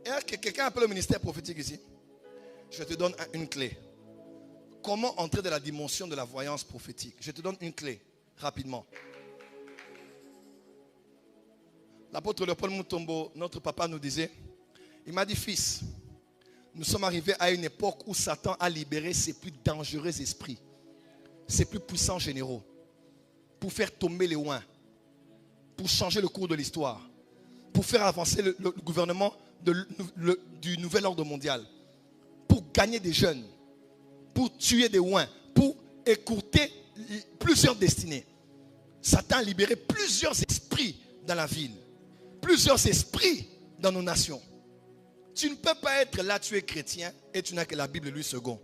Et quelqu'un appelle le ministère prophétique ici. Je te donne une clé. Comment entrer dans la dimension de la voyance prophétique? Je te donne une clé, rapidement. L'apôtre Léopold Mutombo, notre papa, nous disait, il m'a dit, fils, nous sommes arrivés à une époque où Satan a libéré ses plus dangereux esprits, ses plus puissants généraux, pour faire tomber les ouins, pour changer le cours de l'histoire, pour faire avancer le gouvernement du nouvel ordre mondial, pour gagner des jeunes, pour tuer des ouins, pour écourter plusieurs destinées. Satan a libéré plusieurs esprits dans la ville, plusieurs esprits dans nos nations. Tu ne peux pas être là, tu es chrétien et tu n'as que la Bible lui second.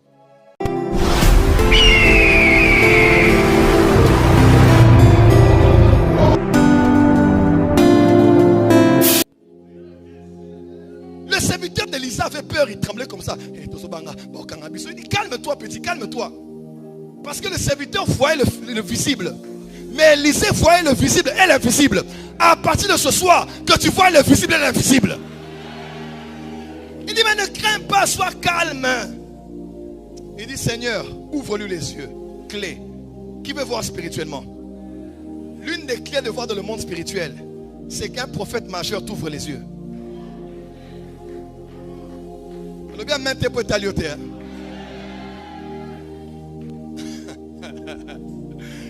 Le serviteur d'Élisa avait peur, il tremblait comme ça. Il dit, calme-toi petit, calme-toi. Parce que le serviteur voyait le visible. Mais Élisée voyait le visible et l'invisible. À partir de ce soir, que tu vois le visible et l'invisible. Il dit, mais ne crains pas, sois calme. Il dit, Seigneur, ouvre-lui les yeux. Clé. Qui veut voir spirituellement? L'une des clés de voir dans le monde spirituel, c'est qu'un prophète majeur t'ouvre les yeux. Le bien même pour talioter.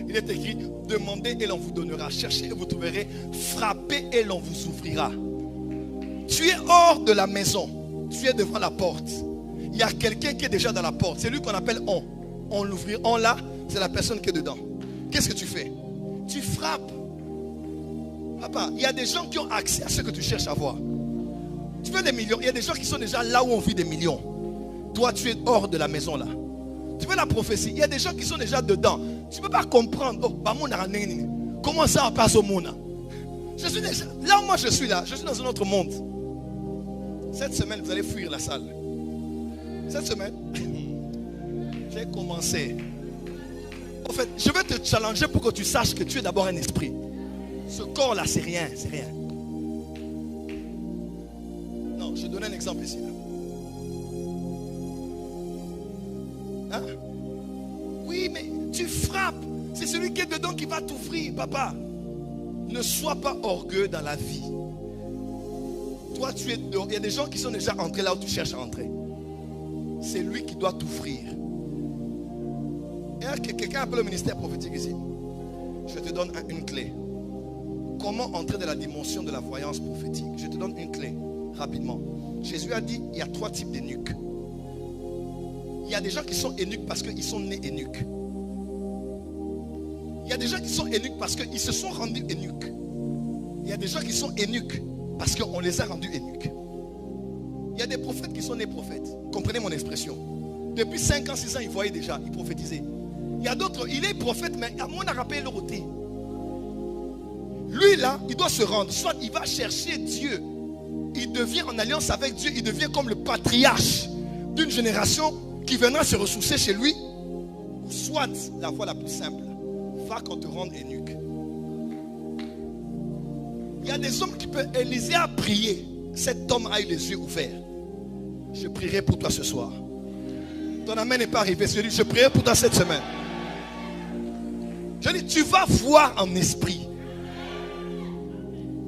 Il est écrit, demandez et l'on vous donnera, cherchez et vous trouverez, frappez et l'on vous ouvrira. Tu es hors de la maison, tu es devant la porte. Il y a quelqu'un qui est déjà dans la porte, c'est lui qu'on appelle on. On l'ouvrir, on là, c'est la personne qui est dedans. Qu'est-ce que tu fais? Tu frappes. Papa, il y a des gens qui ont accès à ce que tu cherches à voir. Tu veux des millions, il y a des gens qui sont déjà là où on vit des millions. Toi, tu es hors de la maison là. Tu veux la prophétie, il y a des gens qui sont déjà dedans. Tu ne peux pas comprendre. Oh, comment ça passe au monde? Je suis déjà, là où moi je suis là, je suis dans un autre monde. Cette semaine, vous allez fuir la salle. Cette semaine, j'ai commencé. En fait, je vais te challenger pour que tu saches que tu es d'abord un esprit. Ce corps là, c'est rien, c'est rien. Non, je donne un exemple ici. Hein? Oui, mais tu frappes. C'est celui qui est dedans qui va t'ouvrir, papa. Ne sois pas orgueilleux dans la vie. Toi, tu es dehors. Il y a des gens qui sont déjà entrés là où tu cherches à entrer. C'est lui qui doit t'ouvrir. Et quelqu'un appelle le ministère prophétique ici. Je te donne une clé. Comment entrer dans la dimension de la voyance prophétique? Je te donne une clé, rapidement. Jésus a dit, il y a 3 types d'énuques. Il y a des gens qui sont eunuques parce qu'ils sont nés eunuques. Il y a des gens qui sont eunuques parce qu'ils se sont rendus eunuques. Il y a des gens qui sont eunuques parce qu'on les a rendus eunuques. Il y a des prophètes qui sont nés prophètes. Comprenez mon expression. Depuis 5 ans, 6 ans, ils voyaient déjà, ils prophétisaient. Il y a d'autres, il est prophète, mais à mon rappelé le côté. Lui là, il doit se rendre. Soit il va chercher Dieu. Il devient en alliance avec Dieu. Il devient comme le patriarche d'une génération qui viendra se ressourcer chez lui. Ou soit la voie la plus simple. Va qu'on te rende eunuque. Il y a des hommes qui peuvent. Élisée a prié. Cet homme a eu les yeux ouverts. Je prierai pour toi ce soir. Ton amen n'est pas arrivé. Je prierai pour toi cette semaine. Je dis, tu vas voir en esprit.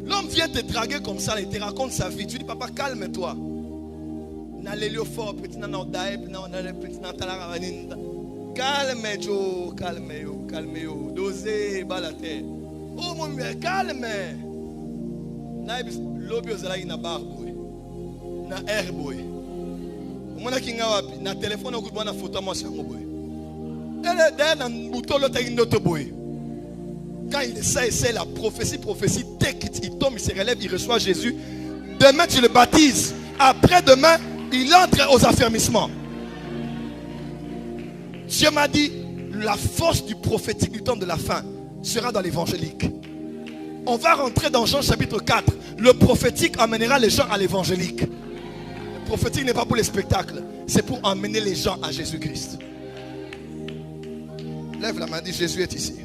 L'homme vient te draguer comme ça, il te raconte sa vie. Tu dis, papa, calme-toi. Calme-toi, calme-toi. Dosez, balate. Oh mon Dieu, calme. L'obio zala na barbo. Na herbo. Mona kinga wapi na téléphone okutwa na photo moi sango boy. Elle est dans butolo ta inoto boy. Quand il essaie la prophétie, il tombe, il se relève, il reçoit Jésus. Demain tu le baptises. Après demain, il entre aux affermissements. Dieu m'a dit, la force du prophétique du temps de la fin sera dans l'évangélique. On va rentrer dans Jean chapitre 4. Le prophétique amènera les gens à l'évangélique. Le prophétique n'est pas pour les spectacles, c'est pour emmener les gens à Jésus-Christ. Lève la main, dis Jésus est ici.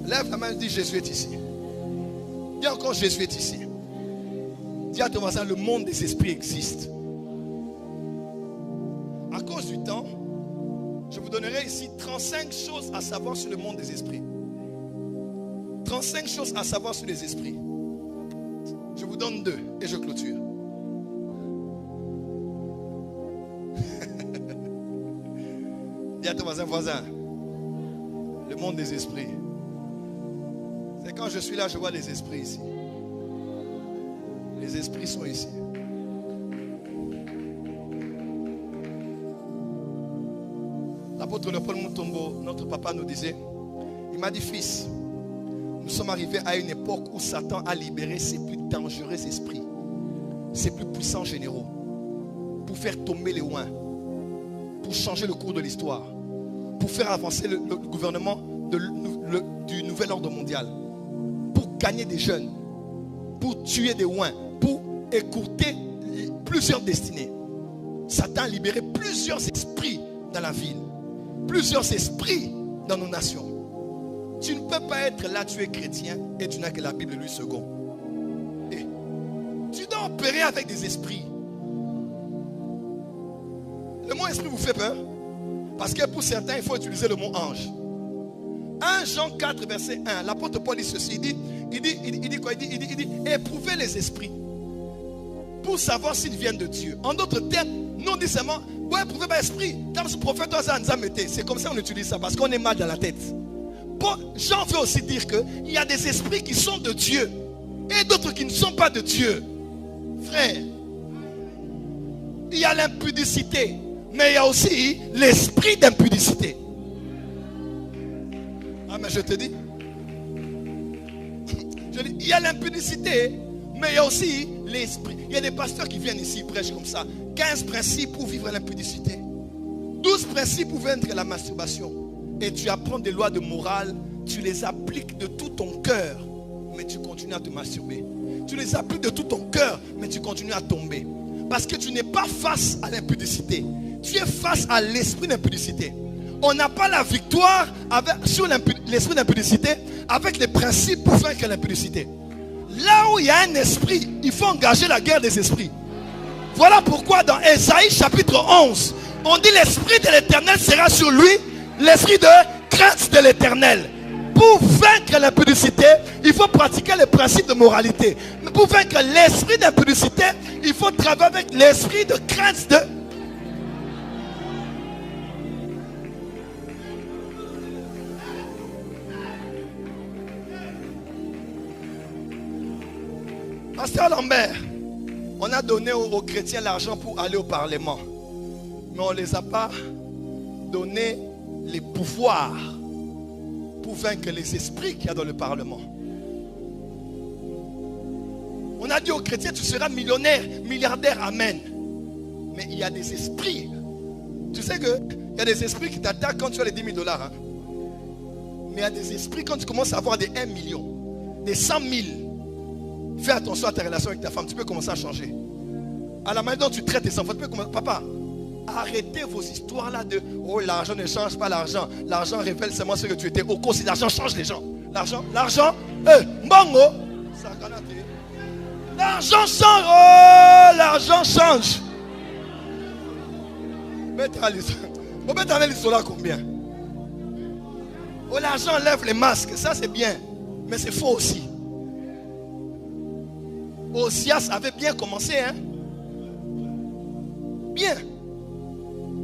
Lève la main, dis Jésus est ici. Dis encore Jésus est ici. Dis à ton voisin, le monde des esprits existe. À cause du temps, je vous donnerai ici 35 choses à savoir sur le monde des esprits. 35 choses à savoir sur les esprits. Je vous donne 2 et je clôture. Dis à ton voisin, le monde des esprits. C'est quand je suis là, je vois les esprits ici. Les esprits sont ici. L'apôtre Léopold Mutombo, notre papa, nous disait, il m'a dit, fils, nous sommes arrivés à une époque où Satan a libéré ses plus dangereux esprits, ses plus puissants généraux, pour faire tomber les ouins, pour changer le cours de l'histoire, pour faire avancer le gouvernement du nouvel ordre mondial, pour gagner des jeunes, pour tuer des ouins, pour écourter plusieurs destinées. Satan a libéré plusieurs esprits dans la ville, plusieurs esprits dans nos nations. Tu ne peux pas être là, tu es chrétien et tu n'as que la Bible lui second. Et tu dois opérer avec des esprits. Le mot esprit vous fait peur? Parce que pour certains, il faut utiliser le mot ange. 1 Jean 4, verset 1, l'apôtre Paul dit ceci, il dit quoi? Il dit, éprouvez les esprits pour savoir s'ils viennent de Dieu. En d'autres termes, nous on dit seulement, ouais, éprouvez par esprit. Comme ce prophète, c'est comme ça qu'on utilise ça, parce qu'on est mal dans la tête. Jean veut aussi dire qu'il y a des esprits qui sont de Dieu et d'autres qui ne sont pas de Dieu. Frère, il y a l'impudicité, mais il y a aussi l'esprit d'impudicité. Ah, mais je te dis, il y a l'impudicité, mais il y a aussi l'esprit. Il y a des pasteurs qui viennent ici, prêchent comme ça. 15 principes pour vivre l'impudicité. 12 principes pour vaincre la masturbation. Et tu apprends des lois de morale, tu les appliques de tout ton cœur, mais tu continues à te masturber. Tu les appliques de tout ton cœur, mais tu continues à tomber. Parce que tu n'es pas face à l'impudicité. Tu es face à l'esprit d'impudicité. On n'a pas la victoire sur l'esprit d'impudicité avec les principes pour vaincre l'impudicité. Là où il y a un esprit, il faut engager la guerre des esprits. Voilà pourquoi dans Ésaïe chapitre 11, on dit l'esprit de l'Éternel sera sur lui, l'esprit de crainte de l'Éternel. Pour vaincre l'impudicité, il faut pratiquer les principes de moralité. Mais pour vaincre l'esprit d'impudicité, il faut travailler avec l'esprit de crainte de... Pasteur Lambert, on a donné aux chrétiens l'argent pour aller au Parlement. Mais on ne les a pas donné les pouvoirs pour vaincre les esprits qu'il y a dans le Parlement. On a dit aux chrétiens, tu seras millionnaire, milliardaire, amen. Mais il y a des esprits. Tu sais qu'il y a des esprits qui t'attaquent quand tu as les 10 000 $. Hein? Mais il y a des esprits quand tu commences à avoir des 1 million, des 100 000. Fais attention à ta relation avec ta femme. Tu peux commencer à changer. À la manière dont tu traites tes enfants, tu peux commencer. Papa, arrêtez vos histoires là de oh, l'argent ne change pas l'argent. L'argent révèle seulement ce que tu étais. Au cours, si l'argent change les gens. L'argent, mbongo. L'argent change. Oh, l'argent change. Vous mettez l'histoire combien? Oh, l'argent enlève les masques. Ça, c'est bien. Mais c'est faux aussi. Osias avait bien commencé, hein? Bien.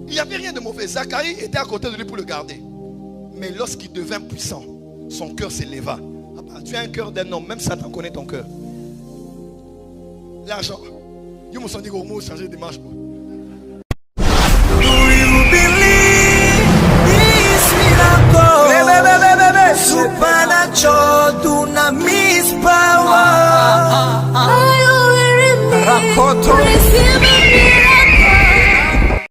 Il n'y avait rien de mauvais. Zacharie était à côté de lui pour le garder. Mais lorsqu'il devint puissant, son cœur s'éleva. Ah bah, tu as un cœur d'un homme, même Satan connaît ton cœur. L'argent. Je me sens dit au mot changer de marche. Supernatural dunamis power. Rakoto